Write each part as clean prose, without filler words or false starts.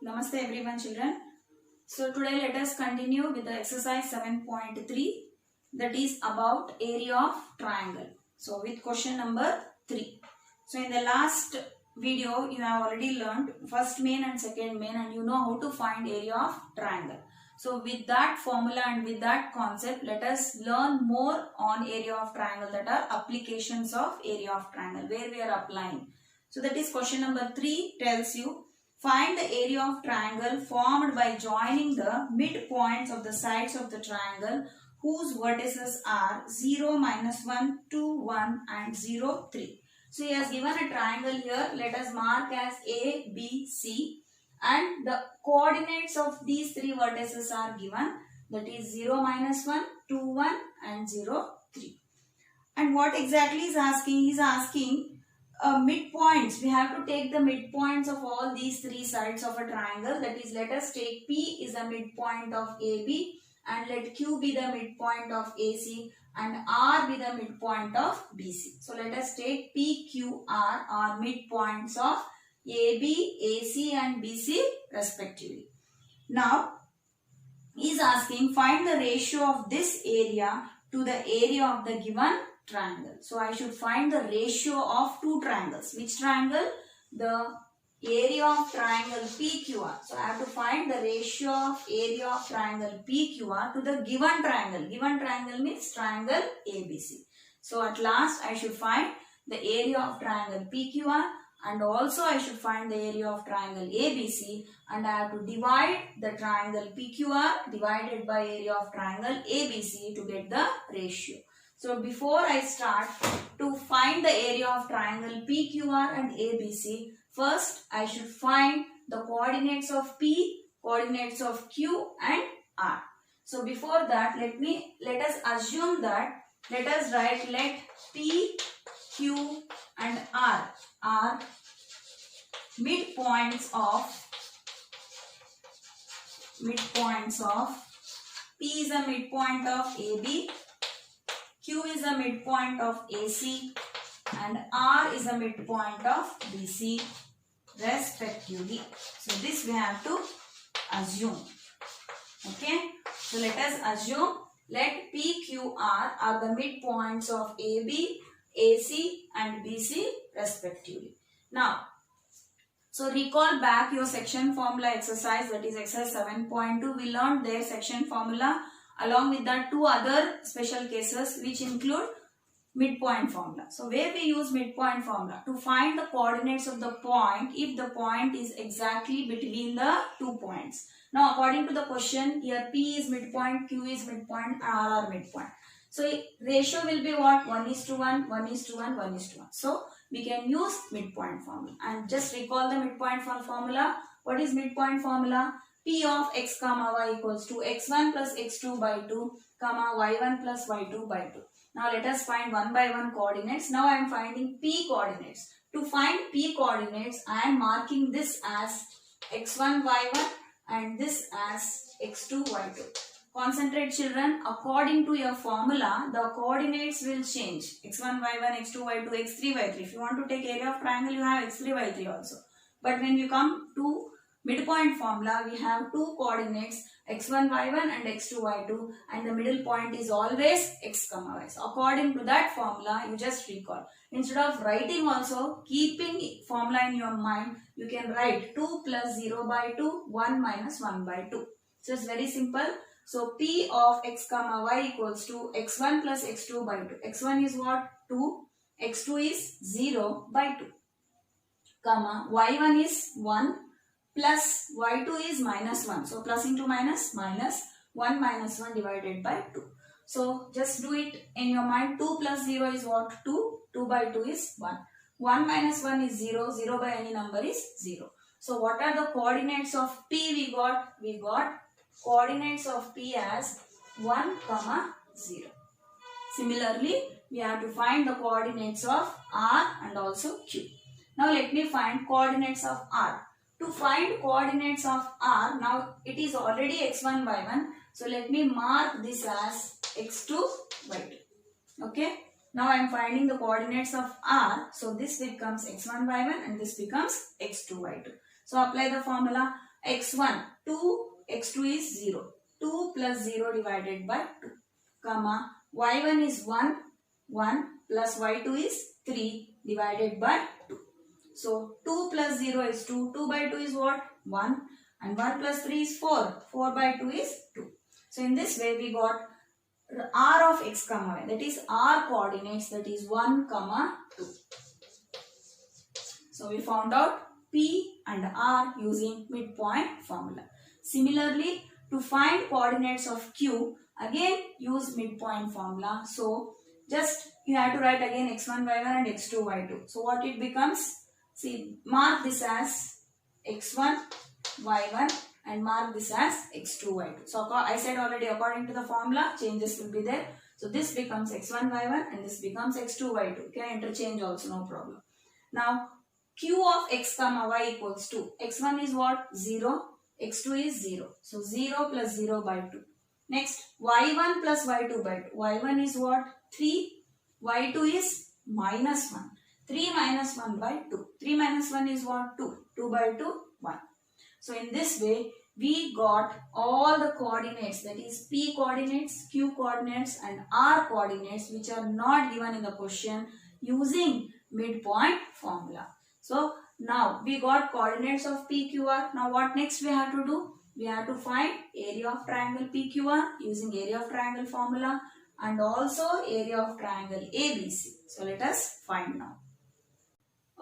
Namaste everyone children. So today let us continue with the exercise 7.3, that is about area of triangle. So with question number 3. So in the last video you have already learned first main and second main and you know how to find area of triangle. So with that formula and with that concept, let us learn more on area of triangle, that are applications of area of triangle where we are applying. So that is question number 3 tells you find the area of triangle formed by joining the midpoints of the sides of the triangle whose vertices are 0, -1, 2, 1 and 0, 3. So he has given a triangle here. Let us mark as A, B, C and the coordinates of these three vertices are given, that is 0, -1, 2, 1 and 0, 3. And what exactly is asking? He is asking midpoints. We have to take the midpoints of all these three sides of a triangle. That is, let us take P is the midpoint of AB and let Q be the midpoint of AC and R be the midpoint of BC. So let us take P, Q, R are midpoints of AB, AC and BC respectively. Now, he is asking find the ratio of this area to the area of the given triangle. So I should find the ratio of two triangles. Which triangle? The area of triangle PQR. So I have to find the ratio of area of triangle PQR to the given triangle. Given triangle means triangle ABC. So at last I should find the area of triangle PQR and also I should find the area of triangle ABC and I have to divide the triangle PQR divided by area of triangle ABC to get the ratio. So before I start to find the area of triangle PQR and ABC, first I should find the coordinates of P, coordinates of Q and R. So before that, let us assume that, let us write let P, Q and R are midpoints of P is a midpoint of AB, Q is a midpoint of AC and R is a midpoint of BC respectively. So this we have to assume. Okay. So let us assume let PQR are the midpoints of AB, AC and BC respectively. Now, so recall back your section formula exercise, that is exercise 7.2. We learned their section formula. Along with that, two other special cases which include midpoint formula. So where we use midpoint formula to find the coordinates of the point if the point is exactly between the 2 points. Now according to the question, here P is midpoint, Q is midpoint, R are midpoint. So ratio will be what? 1:1, 1:1, 1:1. So we can use midpoint formula and just recall the midpoint formula. What is midpoint formula? P of x comma y equals to x1 plus x2 by 2 comma y1 plus y2 by 2. Now let us find one by one coordinates. Now I am finding P coordinates. To find P coordinates, I am marking this as x1 y1 and this as x2 y2. Concentrate children, according to your formula, the coordinates will change. x1 y1, x2 y2, x3 y3. If you want to take area of triangle, you have x3 y3 also. But when we come to midpoint formula, we have two coordinates x1 y1 and x2 y2 and the middle point is always x comma y. So according to that formula, you just recall. Instead of writing also, keeping formula in your mind, you can write 2 plus 0 by 2, 1 minus 1 by 2. So it's very simple. So P of x comma y equals to x1 plus x2 by 2. x1 is what? 2. x2 is 0 by 2. Comma y1 is 1. Plus y2 is -1. So plus into minus, minus 1 minus 1 divided by 2. So just do it in your mind. 2 plus 0 is what? 2. 2 by 2 is 1. 1 minus 1 is 0. 0 by any number is 0. So what are the coordinates of P we got? We got coordinates of P as 1, 0. Similarly, we have to find the coordinates of R and also Q. Now let me find coordinates of R. To find coordinates of R, now it is already x1, y1. So let me mark this as x2, y2. Okay. Now I am finding the coordinates of R. So this becomes x1, y1 and this becomes x2, y2. So apply the formula. x1 2, x2 is 0. 2 plus 0 divided by 2, comma, y1 is 1, 1 plus y2 is 3 divided by 2. So 2 plus 0 is 2, 2 by 2 is what? 1, and 1 plus 3 is 4, 4 by 2 is 2. So in this way we got r of x comma y, that is r coordinates, that is 1 comma 2. So we found out p and r using midpoint formula. Similarly, to find coordinates of q, again use midpoint formula. So just you have to write again x1 y1 and x2 y2. So what it becomes? See, mark this as x1 y1 and mark this as x2 y2. So I said already, according to the formula, changes will be there. So this becomes x1 y1 and this becomes x2 y2. You can interchange also, no problem. Now q of x comma y equals to, x1 is what? 0, x2 is 0. So 0 plus 0 by 2. Next, y1 plus y2 by 2. y1 is what? 3. y2 is minus 1. 3 minus 1 by 2. 3 minus 1 is what? 2. 2 by 2, 1. So in this way, we got all the coordinates, that is p coordinates, q coordinates and r coordinates, which are not given in the question, using midpoint formula. So now we got coordinates of PQR. Now what next we have to do? We have to find area of triangle PQR using area of triangle formula and also area of triangle ABC. So let us find now.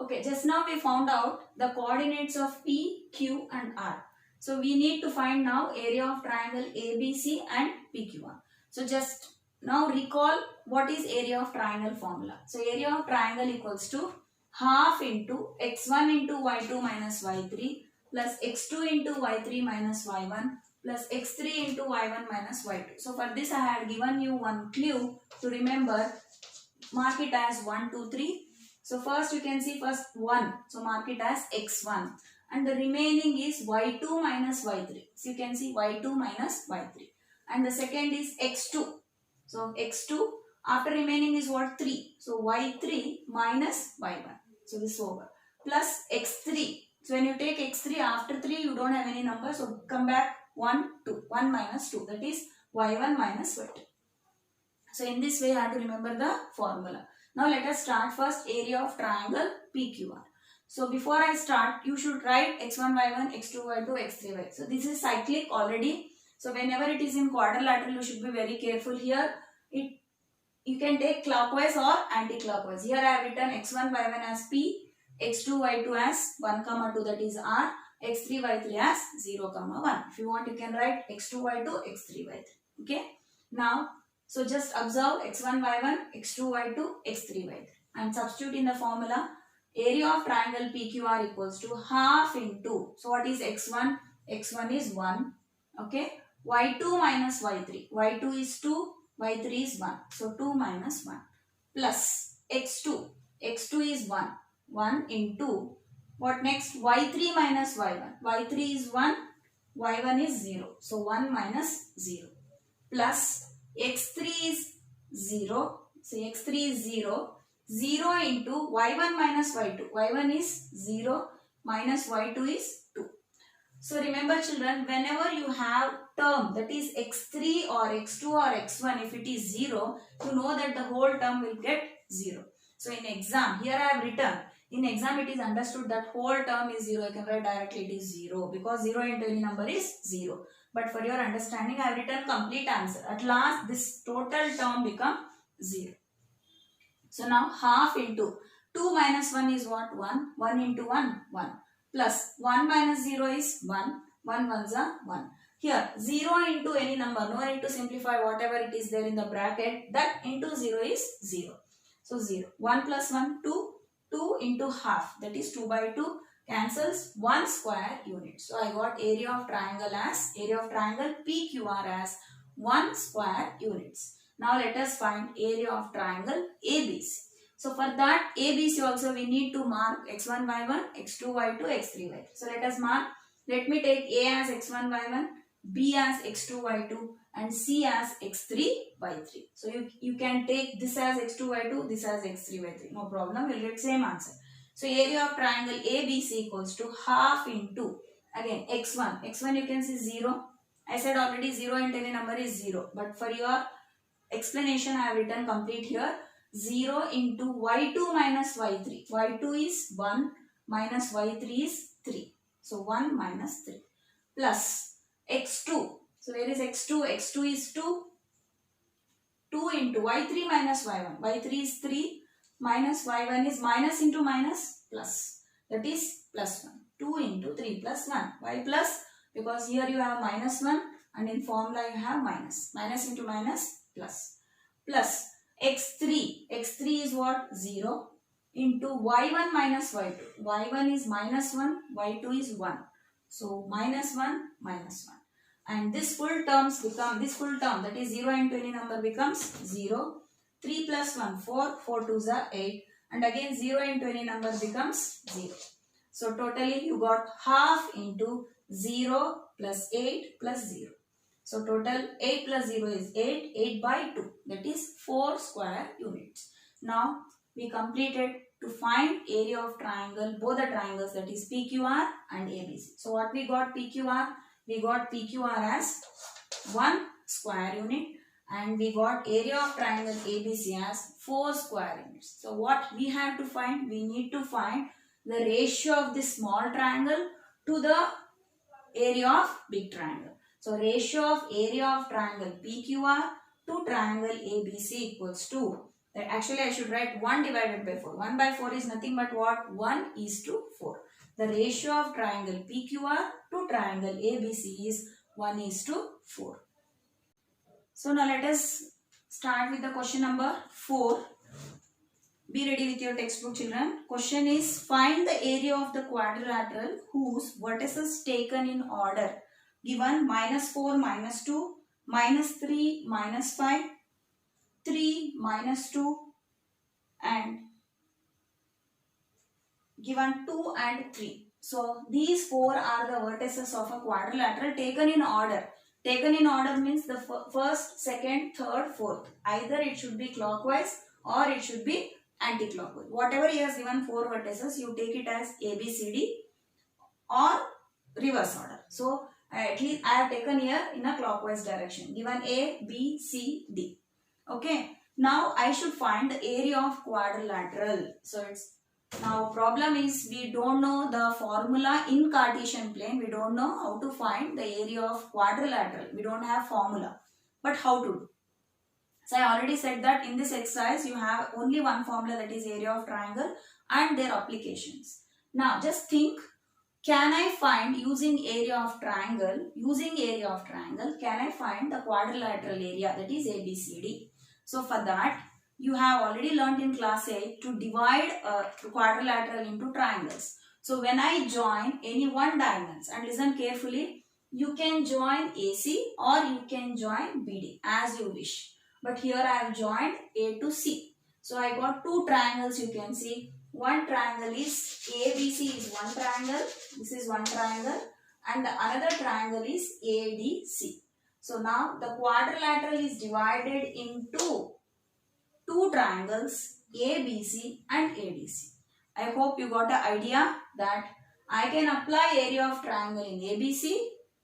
Okay, just now we found out the coordinates of P, Q and R. So we need to find now area of triangle ABC and PQR. So just now recall what is area of triangle formula. So area of triangle equals to half into x1 into y2 minus y3 plus x2 into y3 minus y1 plus x3 into y1 minus y2. So for this I had given you one clue to remember. Mark it as 1, 2, 3. So first you can see first 1. So mark it as x1 and the remaining is y2 minus y3. So you can see y2 minus y3 and the second is x2. So x2 after remaining is what? 3. So y3 minus y1. So this over plus x3. So when you take x3 after 3 you don't have any number. So come back 1, 2. 1 minus 2, that is y1 minus y2. So in this way you have to remember the formula. Now let us start first area of triangle PQR. So before I start, you should write x1 y1, x2 y2, x3 y. So this is cyclic already. So whenever it is in quadrilateral, you should be very careful here. You can take clockwise or anti-clockwise. Here I have written x1 y1 as P, x2 y2 as 1 comma 2, that is R, x3 y3 as 0 comma 1. If you want, you can write x2 y2, x3 y3. Okay. Now, so just observe x1 y1, x2 y2, x3 y3 and substitute in the formula. Area of triangle PQR equals to half into, so what is x1? x1 is 1. Okay. y2 minus y3. y2 is 2. y3 is 1. So 2 minus 1 plus x2. x2 is 1. 1 into what next? y3 minus y1. y3 is 1. y1 is 0. So 1 minus 0 plus x3 is 0. So x3 is 0. 0 into y1 minus y2. y1 is 0 minus y2 is 2. So remember children, whenever you have term that is x3 or x2 or x1, if it is 0, you know that the whole term will get 0. So in exam, here I have written, in exam it is understood that whole term is 0. I can write directly it is 0 because 0 into any number is 0. But for your understanding, I have written complete answer. At last, this total term become 0. So now half into 2 minus 1 is what? 1. 1 into 1, 1. Plus 1 minus 0 is 1. 1 ones are 1. Here 0 into any number. No need to simplify whatever it is there in the bracket. That into 0 is 0. So 0. 1 plus 1, 2. 2 into half. That is 2 by 2. Cancels 1 square unit. So I got area of triangle PQR as 1 square units. Now let us find area of triangle ABC. So for that ABC also we need to mark x1 y1, x2 y2, x3 y2. So let us mark. Let me take A as x1 y1, B as x2 y2 and C as x3 y3. So you can take this as x2 y2, this as x3 y3. No problem, we'll get same answer. So area of triangle ABC equals to half into Again x1 you can see 0. I said already 0 into any number is 0, but for your explanation I have written complete here. 0 into y2 minus y3. y2 is 1 minus y3 is 3. So 1 minus 3 plus x2. So where is x2? x2 is 2. 2 into y3 minus y1. y3 is 3 minus y1 is minus into minus plus. That is plus 1. 2 into 3 plus 1. Why plus? Because here you have minus 1 and in formula you have minus. Minus into minus plus. Plus x3. x3 is what? 0 into y1 minus y2. y1 is minus 1. y2 is 1. So minus 1 minus 1. And this full term that is 0 into any number becomes 0. 3 plus 1 4. 4 2s are 8. And again 0 into any number becomes 0. So totally you got half into 0 plus 8 plus 0. So total 8 plus 0 is 8. 8 by 2. That is 4 square units. Now we completed to find area of triangle, both the triangles, that is PQR and ABC. So what we got PQR? We got PQR as 1 square unit and we got area of triangle ABC as 4 square units. So what we have to find? We need to find the ratio of this small triangle to the area of big triangle. So ratio of area of triangle PQR to triangle ABC equals to, actually I should write 1 divided by 4. 1 by 4 is nothing but what? 1 is to 4. The ratio of triangle PQR to triangle ABC is 1 is to 4. So now let us start with the question number 4. Be ready with your textbook, children. Question is, find the area of the quadrilateral whose vertices taken in order given minus 4 minus 2, minus 3 minus 5, 3 minus 2 and given 2 and 3. So these 4 are the vertices of a quadrilateral taken in order. Taken in order means the first, second, third, fourth. Either it should be clockwise or it should be anti-clockwise. Whatever he has given 4 vertices, you take it as A, B, C, D or reverse order. So at least I have taken here in a clockwise direction. Given A, B, C, D. Okay. Now I should find the area of quadrilateral. So it's now problem is we don't know the formula in Cartesian plane. We don't know how to find the area of quadrilateral. We don't have formula. But how to do? So I already said that in this exercise you have only one formula, that is area of triangle and their applications. Now just think, can I find using area of triangle, can I find the quadrilateral area, that is ABCD? So for that you have already learned in class 8 to divide quadrilateral into triangles. So when I join any one diagonals, and listen carefully, you can join AC or you can join BD as you wish. But here I have joined A to C. So I got 2 triangles, you can see. One triangle is ABC is one triangle. This is one triangle. And the another triangle is ADC. So now the quadrilateral is divided into 2 triangles ABC and ADC. I hope you got an idea that I can apply area of triangle in ABC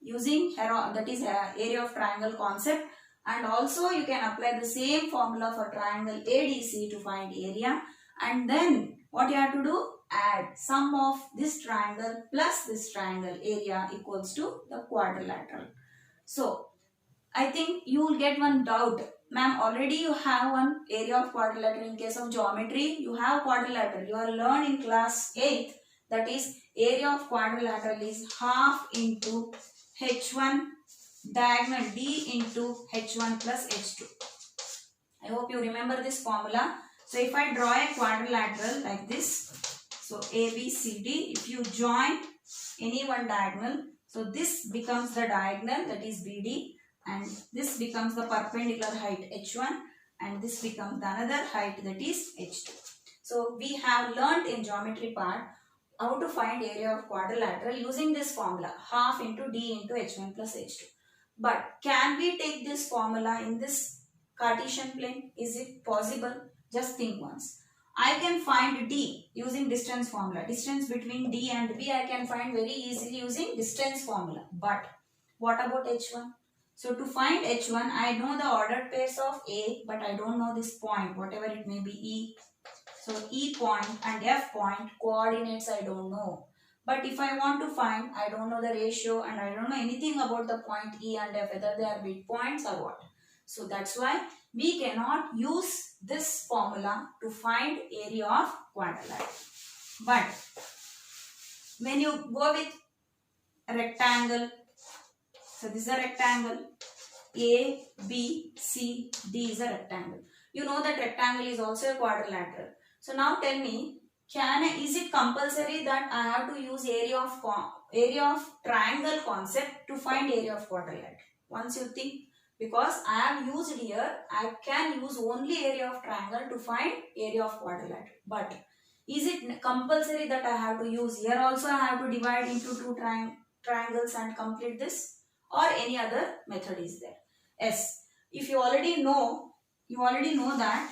using that is area of triangle concept, and also you can apply the same formula for triangle ADC to find area, and then what you have to do, add sum of this triangle plus this triangle area equals to the quadrilateral. So I think you will get one doubt. Ma'am, already you have one area of quadrilateral. In case of geometry, you have quadrilateral. You are learned in class 8. That is, area of quadrilateral is half into H1 diagonal D into H1 plus H2. I hope you remember this formula. So if I draw a quadrilateral like this, so ABCD, if you join any one diagonal, so this becomes the diagonal, that is BD. And this becomes the perpendicular height H1 and this becomes the another height, that is H2. So we have learnt in geometry part how to find area of quadrilateral using this formula, half into D into H1 plus H2. But can we take this formula in this Cartesian plane? Is it possible? Just think once. I can find D using distance formula. Distance between D and B I can find very easily using distance formula. But what about H1? So to find H1, I know the ordered pairs of A, but I don't know this point, whatever it may be, E. So E point and F point, coordinates I don't know. But if I want to find, I don't know the ratio and I don't know anything about the point E and F, whether they are midpoints or what. So that's why we cannot use this formula to find area of quadrilateral. But when you go with a rectangle, so this is a rectangle, A, B, C, D is a rectangle. You know that rectangle is also a quadrilateral. So now tell me, is it compulsory that I have to use area of triangle concept to find area of quadrilateral? Once you think, because I have used here, I can use only area of triangle to find area of quadrilateral. But is it compulsory that I have to use here also I have to divide into two triangles and complete this, or any other method is there? Yes, if you already know that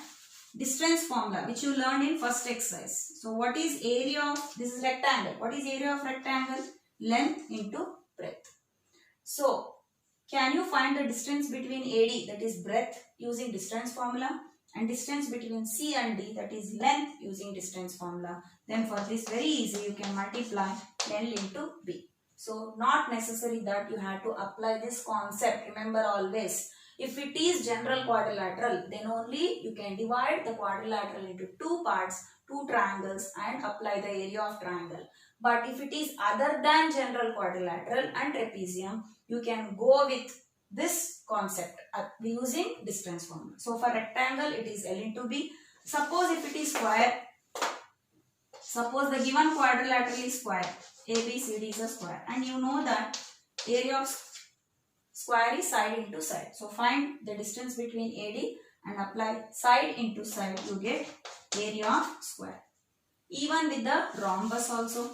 distance formula which you learned in first exercise. So what is area of, this is rectangle. What is area of rectangle? Length into breadth. So can you find the distance between AD, that is breadth, using distance formula, and distance between C and D, that is length, using distance formula? Then for this, very easy, you can multiply L into B. So not necessary that you have to apply this concept. Remember always, if it is general quadrilateral, then only you can divide the quadrilateral into two parts, two triangles, and apply the area of triangle. But if it is other than general quadrilateral and trapezium, you can go with this concept using distance formula. So for rectangle, it is L into B. Suppose if it is square, suppose the given quadrilateral is square, ABCD is a square, and you know that area of square is side into side. So find the distance between AD and apply side into side, you get area of square. Even with the rhombus also.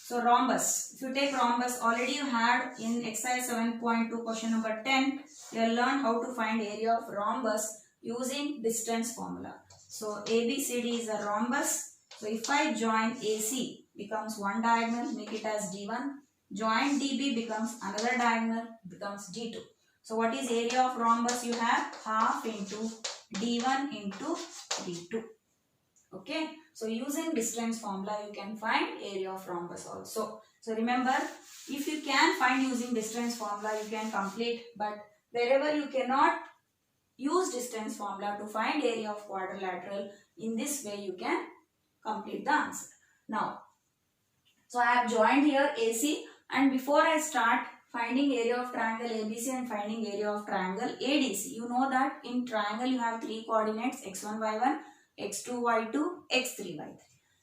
So rhombus, if you take rhombus, already you had in exercise 7.2 question number 10, you have learned how to find area of rhombus using distance formula. So ABCD is a rhombus. So if I join AC becomes one diagonal, make it as D1. Join DB becomes another diagonal, becomes D2. So what is area of rhombus? You have half into D1 into D2. Okay. So using distance formula, you can find area of rhombus also. So remember, if you can find using distance formula, you can complete. But wherever you cannot use distance formula to find area of quadrilateral, in this way you can complete the answer. Now, so I have joined here AC, and before I start finding area of triangle ABC and finding area of triangle ADC, you know that in triangle you have three coordinates, x1, y1, x2, y2, x3, y3.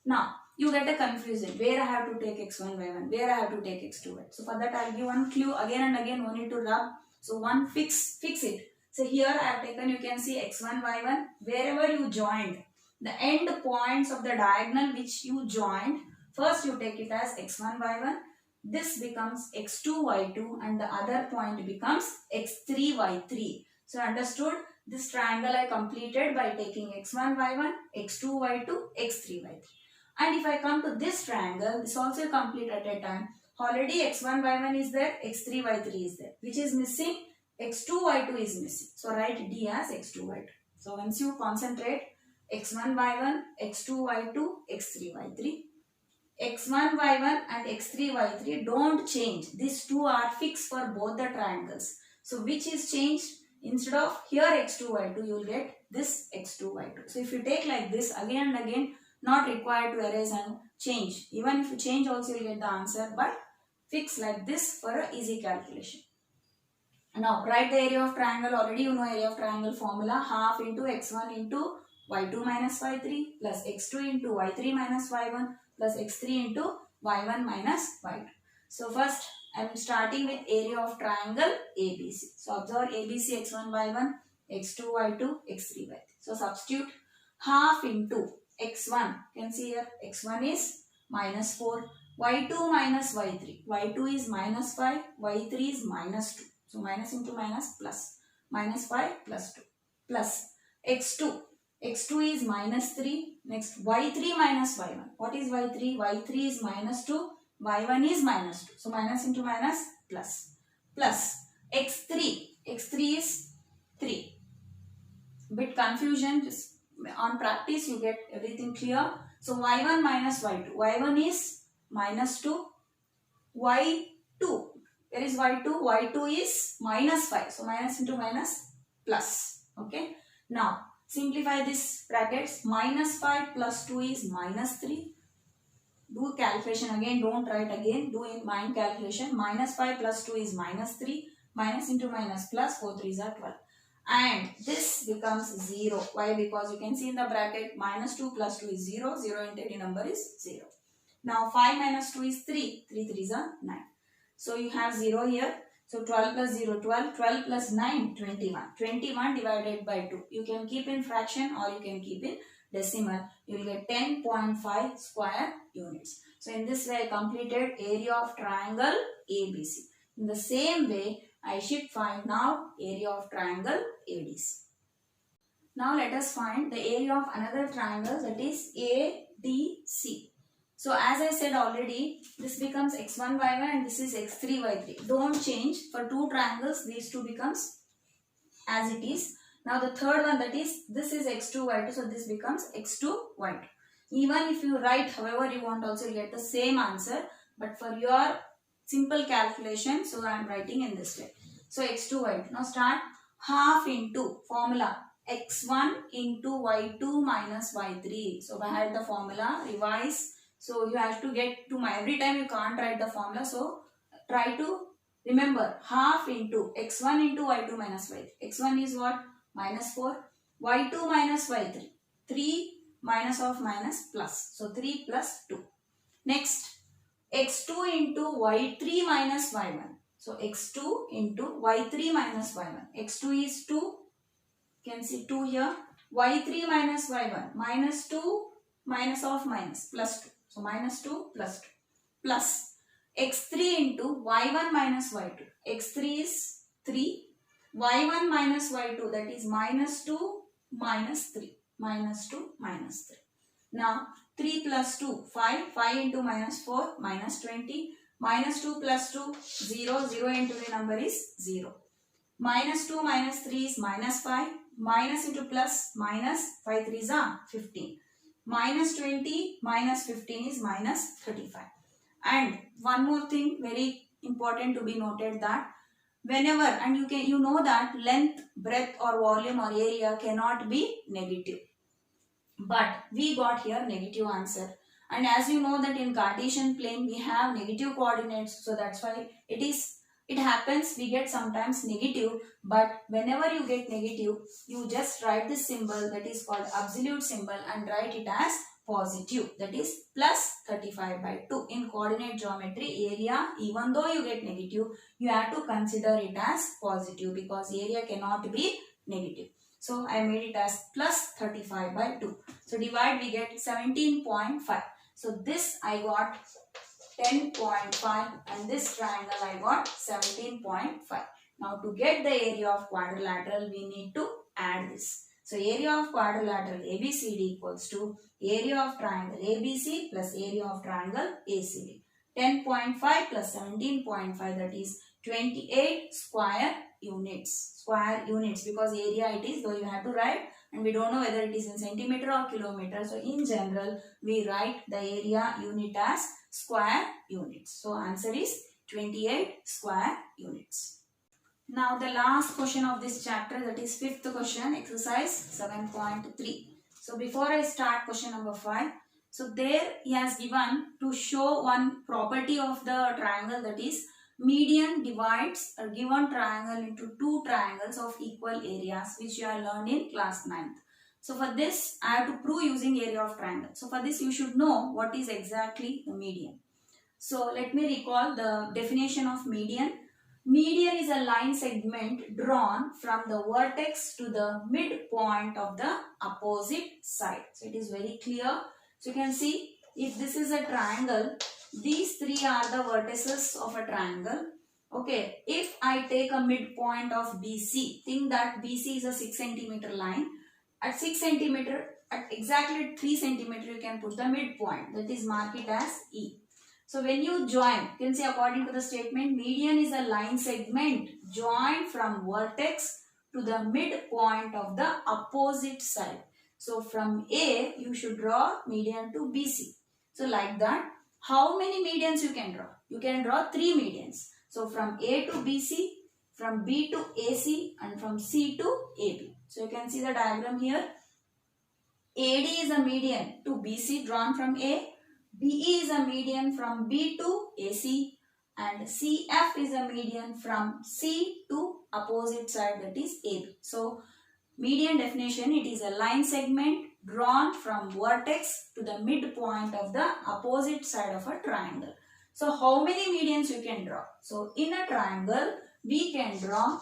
Now, you get a confusion, where I have to take x1, y1, where I have to take x2, y2. So for that I will give one clue, again and again, no need to rub. So one fix it. So here I have taken, you can see x1, y1, wherever you joined, the end points of the diagonal which you joined, first you take it as x1, y1, this becomes x2, y2, and the other point becomes x3, y3. So understood? This triangle I completed by taking x1, y1, x2, y2, x3, y3. And if I come to this triangle, this also complete at a time. Already x1, y1 is there, x3, y3 is there. Which is missing? x2, y2 is missing. So write D as x2, y2. So once you concentrate, x1, y1, x2, y2, x3, y3. x1, y1 and x3, y3 don't change. These two are fixed for both the triangles. So which is changed? Instead of here x2, y2, you will get this x2, y2. So if you take like this again and again, not required to erase and change. Even if you change also, you will get the answer. But fix like this for an easy calculation. Now write the area of triangle. Already you know area of triangle formula. Half into x1 into y2 minus y3 plus x2 into y3 minus y1 plus x3 into y1 minus y2. So first I am starting with area of triangle ABC. So observe ABC x1, y1, x2, y2, x3, y3. So substitute half into x1. You can see here x1 is minus 4, y2 minus y3. y2 is minus 5, y3 is minus 2. So minus into minus plus. Minus 5 plus 2 plus x2. x2 is minus 3. Next, y3 minus y1. What is y3? y3 is minus 2. y1 is minus 2. So, minus into minus plus. Plus x3. x3 is 3. Bit confusion. Just on practice, you get everything clear. So, y1 minus y2. y1 is minus 2. y2. Where is y2? y2 is minus 5. So, minus into minus plus. Okay. Now, simplify this brackets. Minus 5 plus 2 is minus 3. Do calculation again. Don't write again. Do in mind calculation. Minus 5 plus 2 is minus 3. Minus into minus plus. 4 3s are 12. And this becomes 0. Why? Because you can see in the bracket minus 2 plus 2 is 0. 0 into any number is 0. Now 5 minus 2 is 3. 3 3s are 9. So you have 0 here. So 12 plus 0, 12. 12 plus 9, 21. 21 divided by 2. You can keep in fraction or you can keep in decimal. You will get 10.5 square units. So in this way I completed area of triangle ABC. In the same way I should find now area of triangle ADC. Now let us find the area of another triangle, that is ADC. So as I said already, this becomes x1 y1 and this is x3 y3. Don't change. For two triangles, these two becomes as it is. Now the third one, that is, this is x2 y2. So this becomes x2 y2. Even if you write however you want, also you get the same answer. But for your simple calculation, so I am writing in this way. So x2 y2. Now start half into formula x1 into y2 minus y3. So I had the formula, revise. So you have to get to my, every time you can't write the formula. So try to remember half into x1 into y2 minus y3. x1 is what? Minus 4. y2 minus y3. 3 minus of minus plus. So 3 plus 2. Next, x2 into y3 minus y1. So x2 into y3 minus y1. x2 is 2. You can see 2 here. y3 minus y1. Minus 2 minus of minus plus 2. So minus 2 plus 2 plus x3 into y1 minus y2. x3 is 3. y1 minus y2, that is minus 2 minus 3. Minus 2 minus 3. Now 3 plus 2, 5. 5 into minus 4, minus 20. Minus 2 plus 2, 0. 0 into the number is 0. Minus 2 minus 3 is minus 5. Minus into plus, minus 5 3s are 15. Minus 20 minus 15 is minus 35. And one more thing very important to be noted, that whenever, and you know that length, breadth or volume or area cannot be negative. But we got here negative answer. And as you know that in Cartesian plane we have negative coordinates. So that's why it happens we get sometimes negative. But whenever you get negative, you just write this symbol, that is called absolute symbol, and write it as positive, that is plus 35 by 2. In coordinate geometry, area, even though you get negative, you have to consider it as positive because area cannot be negative. So I made it as plus 35 by 2. So divide, we get 17.5. So this I got 10.5 and this triangle I got 17.5. Now to get the area of quadrilateral, we need to add this. So area of quadrilateral ABCD equals to area of triangle ABC plus area of triangle ACD. 10.5 plus 17.5, that is 28 square units. Square units, because area it is, though you have to write, and we don't know whether it is in centimeter or kilometer. So in general, we write the area unit as square units. So answer is 28 square units. Now the last question of this chapter, that is fifth question, exercise 7.3. So before I start question number 5, so there he has given to show one property of the triangle, that is median divides a given triangle into two triangles of equal areas, which you have learned in class 9th. So for this, I have to prove using area of triangle. So for this, you should know what is exactly the median. So let me recall the definition of median. Median is a line segment drawn from the vertex to the midpoint of the opposite side. So it is very clear. So you can see, if this is a triangle, these three are the vertices of a triangle. Okay, if I take a midpoint of BC, think that BC is a 6 centimeter line. At 6 centimeter, at exactly 3 centimeter, you can put the midpoint. That is, mark it as E. So when you join, you can say according to the statement, median is a line segment joined from vertex to the midpoint of the opposite side. So from A, you should draw median to BC. So like that, how many medians you can draw? You can draw 3 medians. So from A to BC, from B to AC, and from C to AB. So you can see the diagram here. AD is a median to BC drawn from A. BE is a median from B to AC, and CF is a median from C to opposite side, that is AB. So median definition, it is a line segment drawn from vertex to the midpoint of the opposite side of a triangle. So how many medians you can draw? So in a triangle we can draw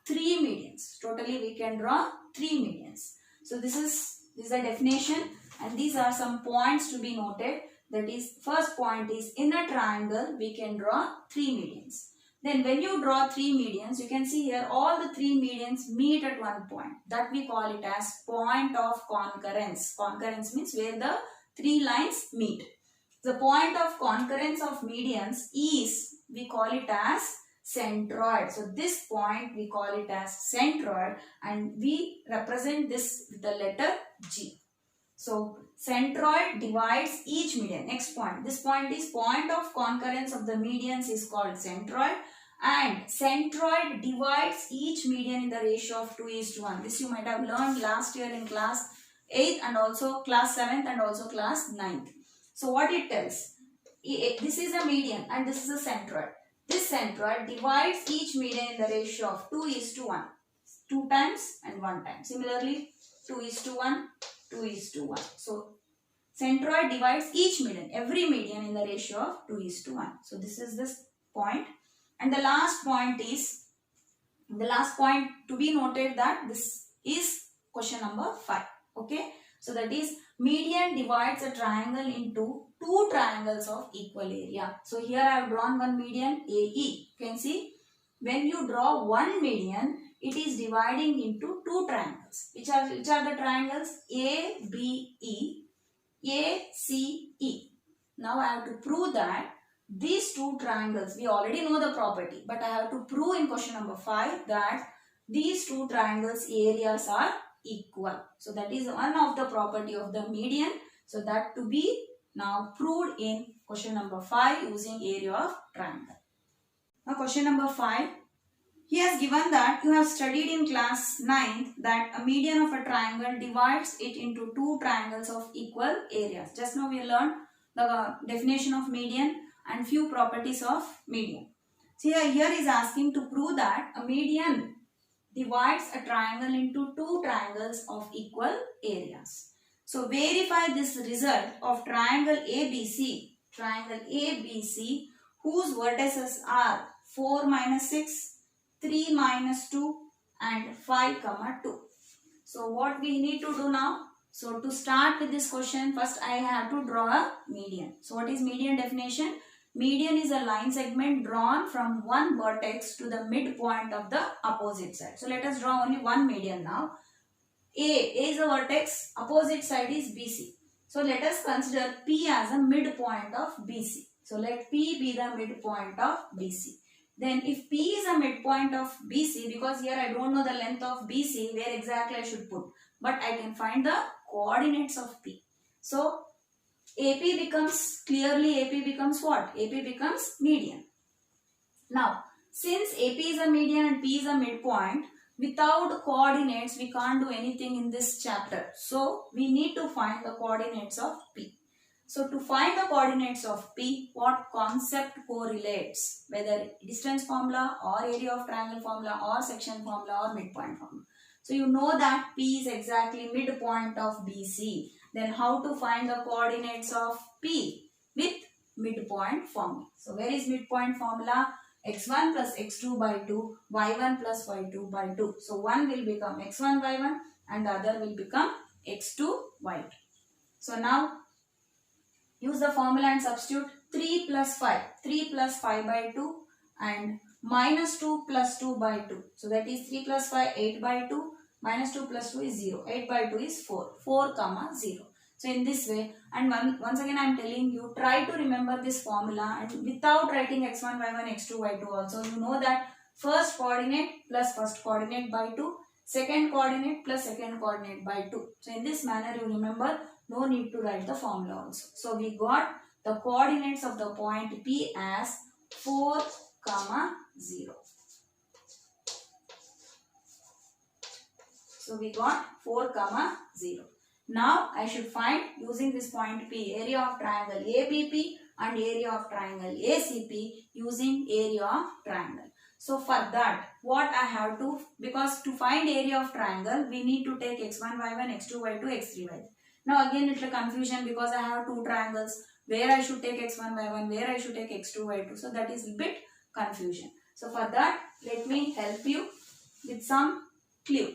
3 medians. Totally we can draw 3 medians. So this is a definition, and these are some points to be noted. That is, first point is, in a triangle we can draw 3 medians. Then when you draw 3 medians, you can see here all the 3 medians meet at one point. That we call it as point of concurrence. Concurrence means where the 3 lines meet. The point of concurrence of medians is, we call it as centroid. So this point we call it as centroid, and we represent this with the letter G. So centroid divides each median. Next point. This point is point of concurrence of the medians is called centroid, and centroid divides each median in the ratio of 2:1. This you might have learned last year in class 8th and also class 7th and also class 9th. So what it tells? This is a median and this is a centroid. This centroid divides each median in the ratio of 2:1. 2 times and 1 time. Similarly, 2:1, 2:1. So centroid divides each median, every median in the ratio of 2:1. So this is this point. And the last point to be noted, that this is question number 5. Okay. So that is, median divides a triangle into 2 triangles of equal area. So here I have drawn one median AE. You can see when you draw one median, it is dividing into 2 triangles. Which are the triangles? ABE, ACE. Now I have to prove that these 2 triangles, we already know the property, but I have to prove in question number 5 that these 2 triangles areas are equal. So that is one of the property of the median. So that to be now proved in question number 5 using area of triangle. Now question number 5. He has given that you have studied in class 9th that a median of a triangle divides it into 2 triangles of equal areas. Just now we learned the definition of median and few properties of median. So here is asking to prove that a median divides a triangle into 2 triangles of equal areas. So verify this result of triangle ABC whose vertices are 4 minus 6, 3 minus 2 and 5 comma 2. So what we need to do now? So to start with this question, first I have to draw a median. So what is median definition? Median is a line segment drawn from one vertex to the midpoint of the opposite side. So let us draw only one median now. A is a vertex, opposite side is BC. So let us consider P as a midpoint of BC. So let P be the midpoint of BC. Then if P is a midpoint of BC, because here I don't know the length of BC, where exactly I should put, but I can find the coordinates of P. So AP becomes what? AP becomes median. Now, since AP is a median and P is a midpoint, without coordinates, we can't do anything in this chapter. So, we need to find the coordinates of P. So, to find the coordinates of P, what concept correlates? Whether distance formula or area of triangle formula or section formula or midpoint formula. So, you know that P is exactly midpoint of BC. Then how to find the coordinates of P? With midpoint formula. So where is midpoint formula? X1 plus x2 by 2, y1 plus y2 by 2. So one will become x1 y1 and the other will become x2 y2. So now use the formula and substitute 3 plus 5. 3 plus 5 by 2 and minus 2 plus 2 by 2. So that is 3 plus 5, 8 by 2. minus 2 plus 2 is 0, 8 by 2 is 4, 4 comma 0. So in this way, and once again I am telling you, try to remember this formula, and without writing x1, y1, x2, y2 also, you know that first coordinate plus first coordinate by 2, second coordinate plus second coordinate by 2. So in this manner you remember, no need to write the formula also. So we got the coordinates of the point P as 4 comma 0. So we got 4 comma 0. Now I should find, using this point P, area of triangle ABP and area of triangle ACP using area of triangle. So for that, what I have to, because to find area of triangle, we need to take x1, y1, x2, y2, x3, y3. Now again little confusion, because I have two triangles, where I should take x1, y1, where I should take x2, y2. So that is a bit confusion. So for that, let me help you with some clue.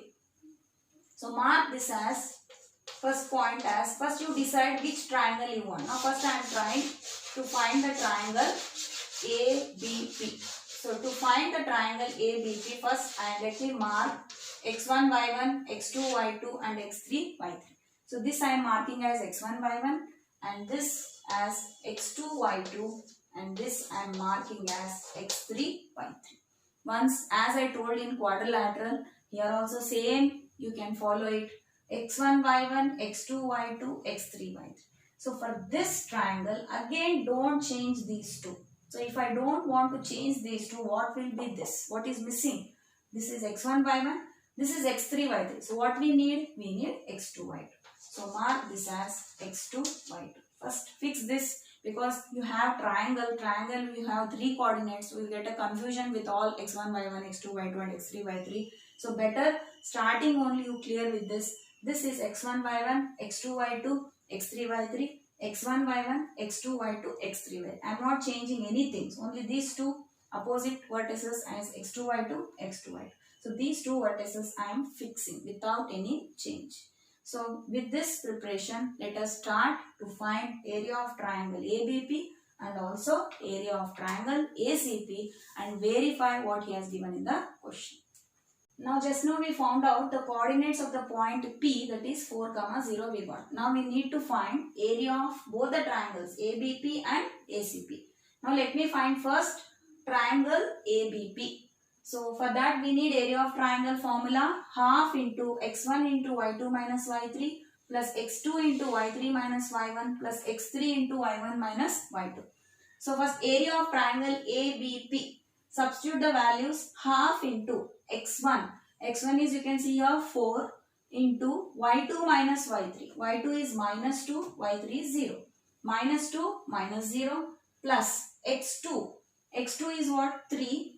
So mark this as first point as, first you decide which triangle you want. Now first I am trying to find the triangle ABP. So to find the triangle ABP, first let me mark x1, y1, x2, y2 and x3, y3. So this I am marking as x1, y1 and this as x2, y2 and this I am marking as x3, y3. Once, as I told in quadrilateral, here also same, you can follow it, x1, y1, x2, y2, x3, y3. So for this triangle, again don't change these two. So if I don't want to change these two, what will be this? What is missing? This is x1, y1, this is x3, y3. So what we need? We need x2, y2. So mark this as x2, y2. First fix this, because you have triangle, you have three coordinates. We will get a confusion with all x1, y1, x2, y2 and x3, y3. So better starting only you clear with this. This is x1, y1, x2, y2, x3, y3, x1, y1, x2, y2, x3, y3. I am not changing anything. So only these two opposite vertices as x2, y2, x2, y2. So these two vertices I am fixing without any change. So with this preparation, let us start to find area of triangle ABP and also area of triangle ACP and verify what he has given in the question. Now just now we found out the coordinates of the point P, that is 4 comma 0 we got. Now we need to find area of both the triangles ABP and ACP. Now let me find first triangle ABP. So for that we need area of triangle formula, half into x1 into y2 minus y3 plus x2 into y3 minus y1 plus x3 into y1 minus y2. So first area of triangle ABP, substitute the values, half into x1. x1 is, you can see here, 4 into y2 minus y3. y2 is minus 2, y3 is 0. Minus 2 minus 0 plus x2. x2 is what? 3.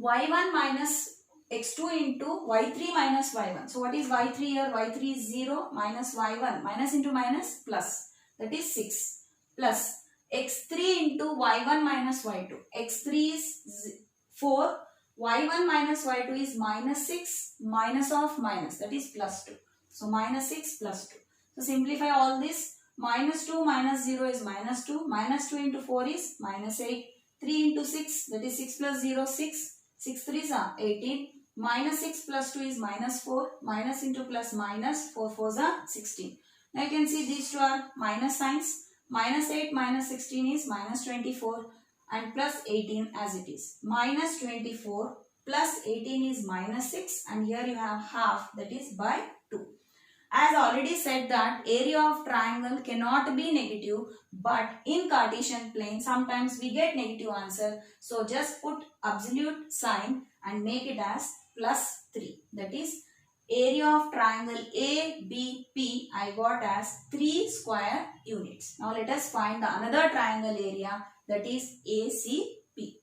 y1 minus x2 into y3 minus y1. So what is y3 here? y3 is 0 minus y1. Minus into minus plus. That is 6. Plus x3 into y1 minus y2. x3 is 4. y1 minus y2 is minus 6. Minus of minus. That is plus 2. So minus 6 plus 2. So simplify all this. Minus 2 minus 0 is minus 2. Minus 2 into 4 is minus 8. 3 into 6, that is 6 plus 0, 6. 6 3s are 18. Minus 6 plus 2 is minus 4. Minus into plus minus, 4 4s are 16. Now you can see these two are minus signs. Minus 8 minus 16 is minus 24 and plus 18 as it is. Minus 24 plus 18 is minus 6 and here you have half, that is by 2. As already said that area of triangle cannot be negative, but in Cartesian plane sometimes we get negative answer. So just put absolute sign and make it as plus 3. That is area of triangle ABP I got as 3 square units. Now let us find the another triangle area, that is ACP.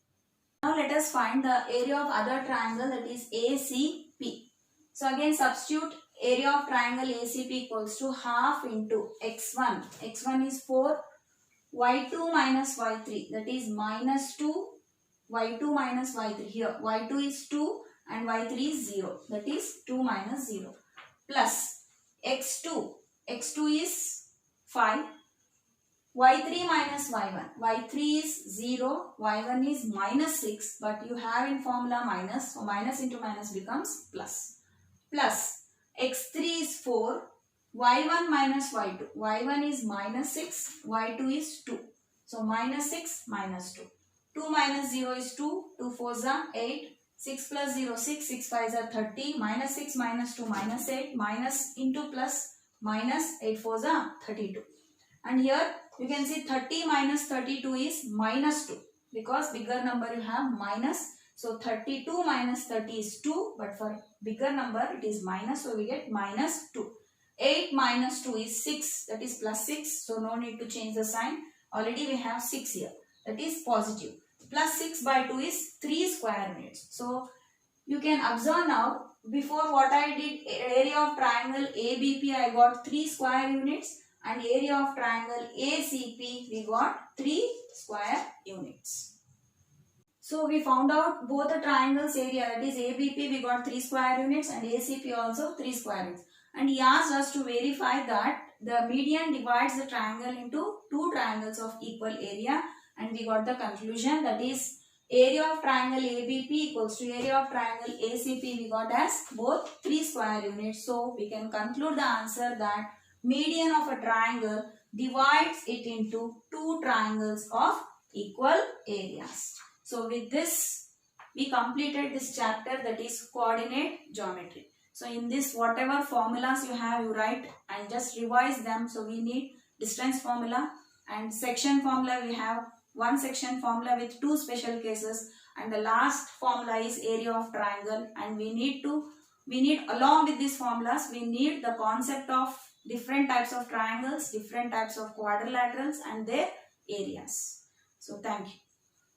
Now let us find the area of other triangle, that is ACP. So again substitute area of triangle ACP equals to half into x1. x1 is 4. y2 minus y3, that is minus 2. y2 minus y3. Here y2 is 2 and y3 is 0. That is 2 minus 0. Plus x2. x2 is 5. y3 minus y1. y3 is 0. y1 is minus 6. But you have in formula minus. So minus into minus becomes plus. plus x3 is 4, y1 minus y2. y1 is minus 6, y2 is 2. So minus 6 minus 2. 2 minus 0 is 2, 2 4s are 8, 6 plus 0 6, 6 5s are 30, minus 6 minus 2 minus 8, minus into plus minus 8 4s are 32. And here you can see 30 minus 32 is minus 2 because bigger number you have minus. So 32 minus 30 is 2, but for bigger number it is minus, so we get minus 2. 8 minus 2 is 6, that is plus 6, so no need to change the sign. Already we have 6 here, that is positive. Plus 6 by 2 is 3 square units. So you can observe now, before what I did, area of triangle ABP I got 3 square units, and area of triangle ACP we got 3 square units. So we found out both the triangles area, that is ABP we got 3 square units and ACP also 3 square units. And he asked us to verify that the median divides the triangle into two triangles of equal area, and we got the conclusion, that is area of triangle ABP equals to area of triangle ACP we got as both 3 square units. So we can conclude the answer that median of a triangle divides it into two triangles of equal areas. So with this we completed this chapter, that is coordinate geometry. So in this, whatever formulas you have, you write and just revise them. So we need distance formula and section formula. We have one section formula with two special cases, and the last formula is area of triangle. And we need along with these formulas, we need the concept of different types of triangles, different types of quadrilaterals and their areas. So thank you.